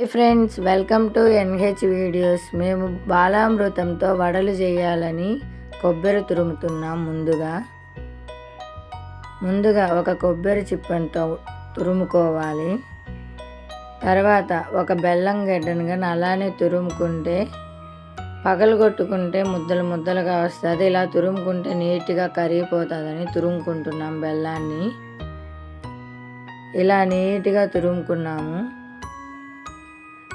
Friends, welcome to NH videos. మేము బాలామృతంతో వడలు చేయాలని కొబ్బరి తురుముతున్నాం. ముందుగా ఒక కొబ్బరి చిప్పంతో తురుముకోవాలి. తర్వాత ఒక బెల్లం గడ్డను కానీ అలానే తురుముకుంటే పగలగొట్టుకుంటే ముద్దలు ముద్దలుగా వస్తుంది. ఇలా తురుముకుంటే నీట్గా కరిగిపోతుందని తురుముకుంటున్నాం. బెల్లాన్ని ఇలా నీట్గా తురుముకున్నాము.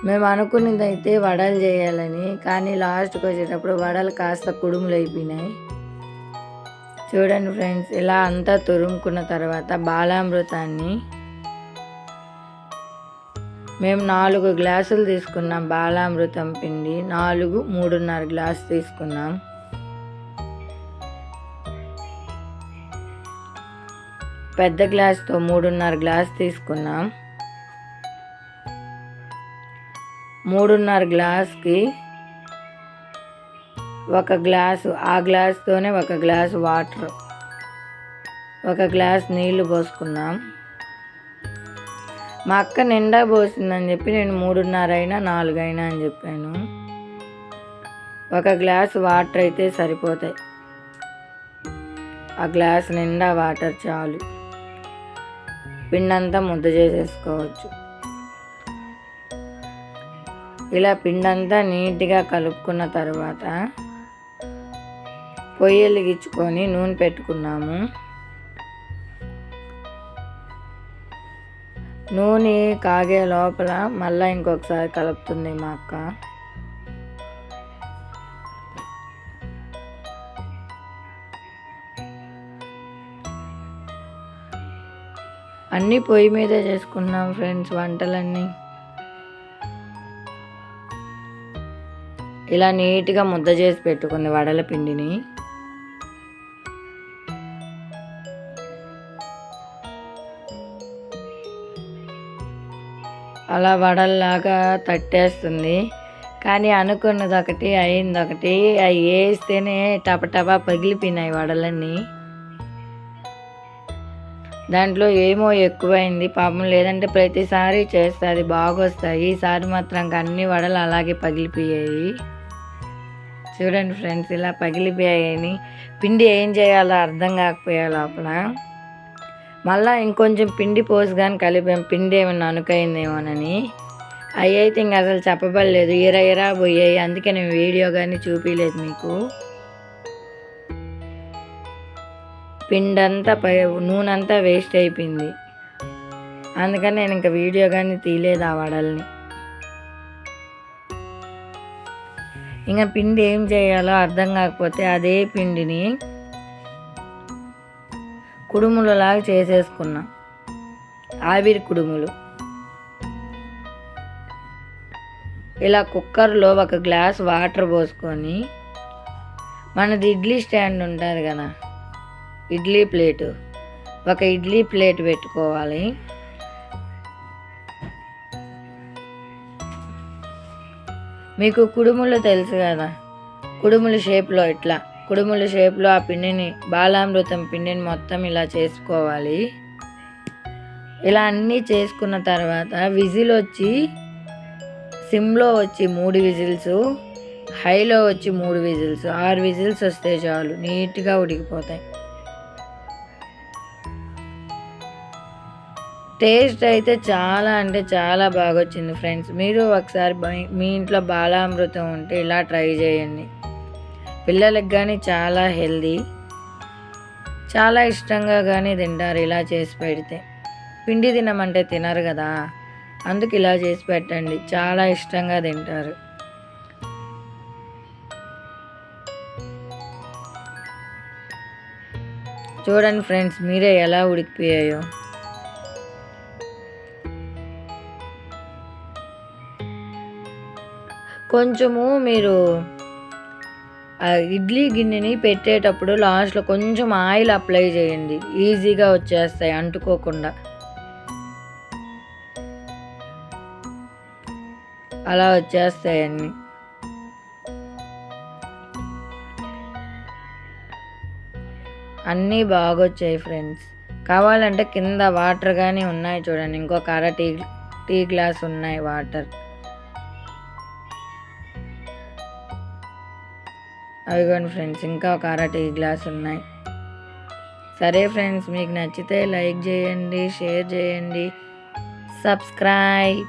మేము అనుకున్నది అయితే వడలు చేయాలని, కానీ లాస్ట్కి వచ్చేటప్పుడు వడలు కాస్త కుడుములు అయిపోయినాయి. చూడండి ఫ్రెండ్స్, ఇలా అంతా తురుముకున్న తర్వాత బాలామృతాన్ని మేము 4 గ్లాసులు తీసుకున్నాం. బాలామృతం పిండి 3.5 గ్లాసు తీసుకున్నాం. పెద్ద గ్లాసుతో 3.5 గ్లాసు తీసుకున్నాం. 3.5 గ్లాస్కి 1 గ్లాసు, ఆ గ్లాస్తోనే 1 గ్లాసు వాటర్, 1 గ్లాస్ నీళ్లు పోసుకున్నాం. మా అక్క నిండా పోసిందని చెప్పి నేను 3.5 అయినా 4 అయినా అని చెప్పాను. 1 గ్లాసు వాటర్ అయితే సరిపోతాయి. ఆ గ్లాస్ నిండా వాటర్ చాలు. పిండంతా ముద్ద చేసేసుకోవచ్చు. ఇలా పిండంతా నీట్గా కలుపుకున్న తర్వాత పొయ్యి వెలిగించుకొని నూనె పెట్టుకున్నాము. నూనె కాగే లోపల మళ్ళీ ఇంకొకసారి కలుపుతుంది మా అక్క. అన్నీ పొయ్యి మీదే చేసుకున్నాం ఫ్రెండ్స్ వంటలన్నీ. ఇలా నీట్గా ముద్ద చేసి పెట్టుకుంది వడల పిండిని. అలా వడల్లాగా తట్టేస్తుంది. కానీ అనుకున్నది ఒకటి అయింది ఒకటి. అవి వేస్తేనే టపటపా పగిలిపోయినాయి వడలన్నీ. దాంట్లో ఏమో ఎక్కువైంది పాపం. లేదంటే ప్రతిసారి చేస్తుంది, బాగా వస్తాయి. ఈసారి మాత్రం అన్ని వడలు అలాగే పగిలిపోయాయి. చూడండి ఫ్రెండ్స్, ఇలా పగిలిపోయాయని పిండి ఏం చేయాలో అర్థం కాకపోయే లోపల మళ్ళీ ఇంకొంచెం పిండి పోసి కానీ కలిపాం. పిండి ఏమన్నా అనుకైందేమోనని. అవి అయితే ఇంక అసలు చెప్పబడలేదు, ఇరా పోయాయి. అందుకే నేను వీడియో కానీ చూపించలేదు మీకు. పిండంతా నూనె అంతా వేస్ట్ అయిపోయింది. అందుకని నేను ఇంకా వీడియో కానీ తీయలేదు ఆ వడల్ని. ఇంకా పిండి ఏం చేయాలో అర్థం కాకపోతే అదే పిండిని కుడుములలాగా చేసేసుకున్నాం. ఆవిరి కుడుములు. ఇలా కుక్కర్లో 1 గ్లాస్ వాటర్ పోసుకొని, మనది ఇడ్లీ స్టాండ్ ఉంటుంది కదా, ఇడ్లీ ప్లేటు, 1 ఇడ్లీ ప్లేట్ పెట్టుకోవాలి. మీకు కుడుములు తెలుసు కదా, కుడుముల షేప్లో ఇట్లా కుడుముల షేప్లో ఆ పిండిని, బాలామృతం పిండిని మొత్తం ఇలా చేసుకోవాలి. ఇలా అన్నీ చేసుకున్న తర్వాత విజిల్ వచ్చి సిమ్లో వచ్చి 3 విజిల్స్, హైలో వచ్చి 3 విజిల్స్, 6 విజిల్స్ వస్తే చాలు, నీట్గా ఉడికిపోతాయి. టేస్ట్ అయితే చాలా అంటే చాలా బాగా వచ్చింది ఫ్రెండ్స్. మీరు ఒకసారి మీ ఇంట్లో బాలామృతం ఉంటే ఇలా ట్రై చేయండి. పిల్లలకు కానీ చాలా హెల్దీ, చాలా ఇష్టంగా కానీ తింటారు ఇలా చేసి పెడితే. పిండి తినమంటే తినరు కదా, అందుకు ఇలా చేసి పెట్టండి, చాలా ఇష్టంగా తింటారు. చూడండి ఫ్రెండ్స్, మీరే ఎలా ఉడికిపోయాయో. కొంచెము మీరు ఇడ్లీ గిన్నెని పెట్టేటప్పుడు లాస్ట్లో కొంచెం ఆయిల్ అప్లై చేయండి, ఈజీగా వచ్చేస్తాయి అంటుకోకుండా. అలా వచ్చేస్తాయి అన్నీ. అన్నీ బాగా వచ్చాయి ఫ్రెండ్స్. కావాలంటే కింద వాటర్ కానీ ఉన్నాయి చూడండి, ఇంకొక టీ గ్లాస్ ఉన్నాయి వాటర్. అవిగోండి ఫ్రెండ్స్, ఇంకా ఒక అర టీ గ్లాస్ ఉన్నాయి. సరే ఫ్రెండ్స్, మీకు నచ్చితే లైక్ చేయండి, షేర్ చేయండి, సబ్స్క్రైబ్.